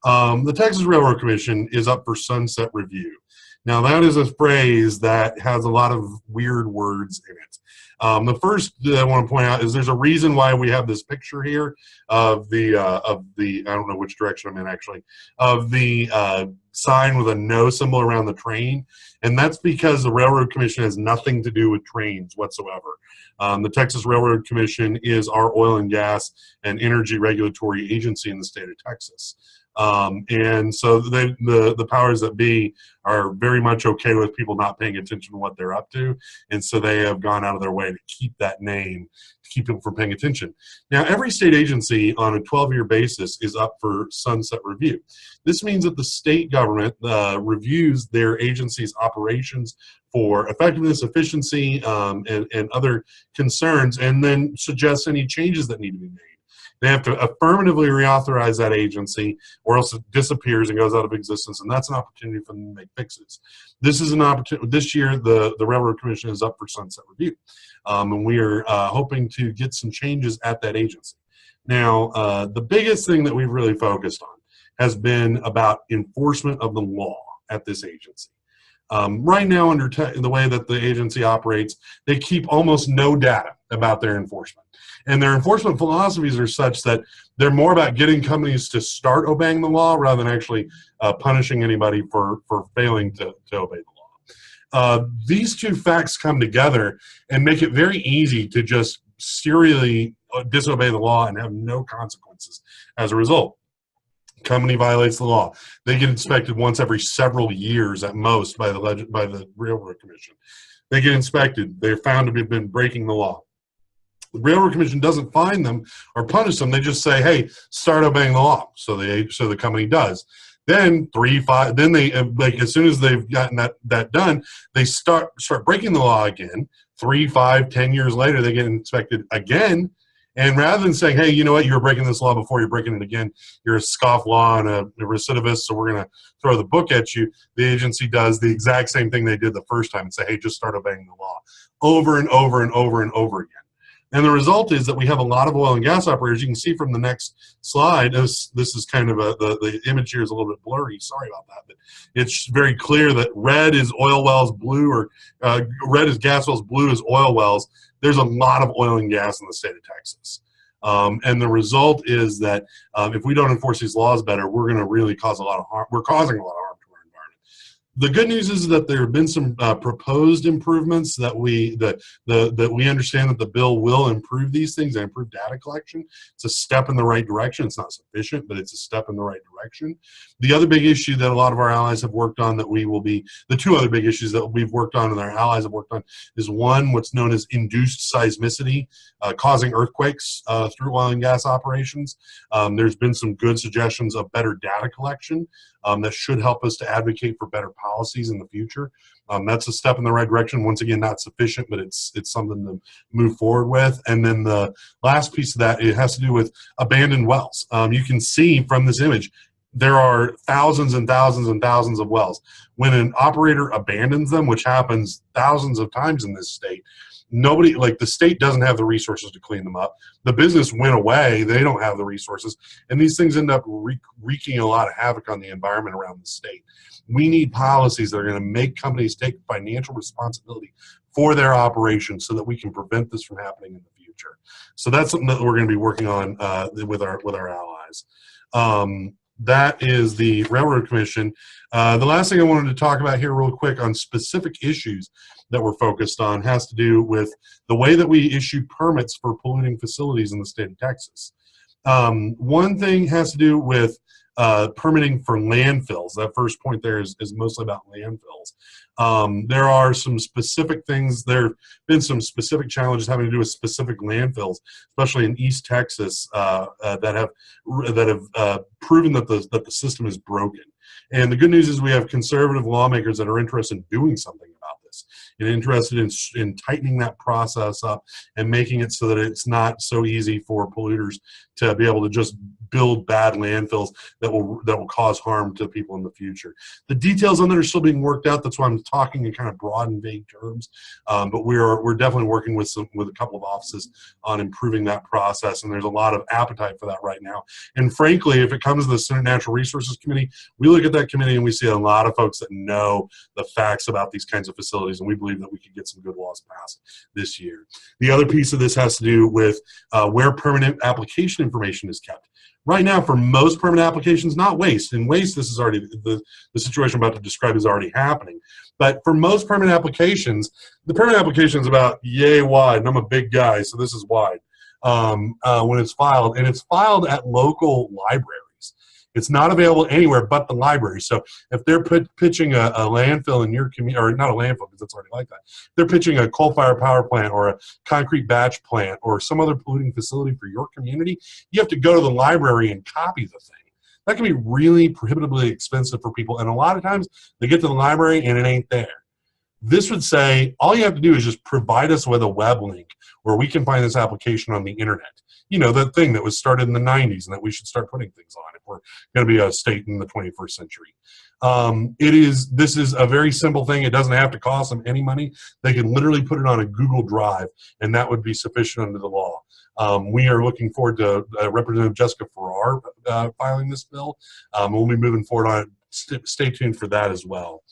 The Texas Railroad Commission is up for sunset review. Now, that is a phrase that has a lot of weird words in it. The first that I want to point out is there's a reason why we have this picture here of the I don't know which direction I'm in actually, of the sign with a no symbol around the train, and that's because the Railroad Commission has nothing to do with trains whatsoever. The Texas Railroad Commission is our oil and gas and energy regulatory agency in the state of Texas. And so the powers that be are very much okay with people not paying attention to what they're up to, and so they have gone out of their way to keep that name, to keep people from paying attention. Now, every state agency on a 12-year basis is up for sunset review. This means that the state government reviews their agency's operations for effectiveness, efficiency, and other concerns, and then suggests any changes that need to be made. They have to affirmatively reauthorize that agency, or else it disappears and goes out of existence, and that's an opportunity for them to make fixes. This is an opportunity. This year, the Railroad Commission is up for sunset review, and we are hoping to get some changes at that agency. Now, the biggest thing that we've really focused on has been about enforcement of the law at this agency. Right now, under the way that the agency operates, they keep almost no data about their enforcement. And their enforcement philosophies are such that they're more about getting companies to start obeying the law rather than actually punishing anybody for failing to obey the law. These two facts come together and make it very easy to just serially disobey the law and have no consequences as a result. Company violates the law. They get inspected once every several years at most by the Railroad Commission. They get inspected. They're found to have been breaking the law. The Railroad Commission doesn't fine them or punish them. They just say, "Hey, start obeying the law." So the company does. Then they like as soon as they've gotten that done, they start breaking the law again. 3, 5, 10 years later, they get inspected again. And rather than saying, "Hey, you know what? You were breaking this law before. You're breaking it again. You're a scofflaw and a recidivist, so we're going to throw the book at you." The agency does the exact same thing they did the first time and say, "Hey, just start obeying the law," over and over and over and over again. And the result is that we have a lot of oil and gas operators. You can see from the next slide, this is kind of the image here is a little bit blurry. Sorry about that. But it's very clear that red is oil wells, blue, or red is gas wells, blue is oil wells. There's a lot of oil and gas in the state of Texas. And the result is that if we don't enforce these laws better, we're going to really cause a lot of harm. We're causing a lot of harm to our environment. The good news is that there have been some proposed improvements that we understand that the bill will improve these things and improve data collection. It's a step in the right direction. It's not sufficient, but it's a step in the right direction. The other big issue that a lot of our allies have worked on the two other big issues that we've worked on and our allies have worked on is one, what's known as induced seismicity, causing earthquakes through oil and gas operations. There's been some good suggestions of better data collection that should help us to advocate for better policies in the future. That's a step in the right direction. Once again, not sufficient, but it's something to move forward with. And then the last piece of that, it has to do with abandoned wells. You can see from this image, there are thousands and thousands and thousands of wells. When an operator abandons them, which happens thousands of times in this state, the state doesn't have the resources to clean them up. The business went away. They don't have the resources. And these things end up wreaking a lot of havoc on the environment around the state. We need policies that are going to make companies take financial responsibility for their operations so that we can prevent this from happening in the future. So that's something that we're going to be working on with our allies. That is the Railroad Commission. The last thing I wanted to talk about here real quick on specific issues that we're focused on has to do with the way that we issue permits for polluting facilities in the state of Texas. One thing has to do with permitting for landfills. That first point there is mostly about landfills. There are some specific things. There have been some specific challenges having to do with specific landfills, especially in East Texas, that have proven that the system is broken. And the good news is we have conservative lawmakers that are interested in doing something about this and interested in tightening that process up and making it so that it's not so easy for polluters to be able to just build bad landfills that will cause harm to people in the future. The details on that are still being worked out. That's why I'm talking in kind of broad and vague terms. But we're definitely working with a couple of offices on improving that process, and there's a lot of appetite for that right now. And frankly, if it comes to the Senate Natural Resources Committee, we look at that committee and we see a lot of folks that know the facts about these kinds of facilities, and we believe that we could get some good laws passed this year. The other piece of this has to do with where permanent application information is kept. Right now, for most permanent applications, not waste. In waste, this is already, the situation I'm about to describe is already happening. But for most permanent applications, the permanent application is about yay wide, and I'm a big guy, so this is wide when it's filed. And it's filed at local libraries. It's not available anywhere but the library. So if they're pitching a landfill in your community, or not a landfill because it's already like that, they're pitching a coal-fired power plant or a concrete batch plant or some other polluting facility for your community, you have to go to the library and copy the thing. That can be really prohibitively expensive for people, and a lot of times they get to the library and it ain't there. This would say all you have to do is just provide us with a web link where we can find this application on the internet. You know, that thing that was started in the 90s and that we should start putting things on if we're going to be a state in the 21st century. This is a very simple thing. It doesn't have to cost them any money. They can literally put it on a Google Drive, and that would be sufficient under the law. We are looking forward to Representative Jessica Farrar filing this bill. We'll be moving forward on it. Stay tuned for that as well.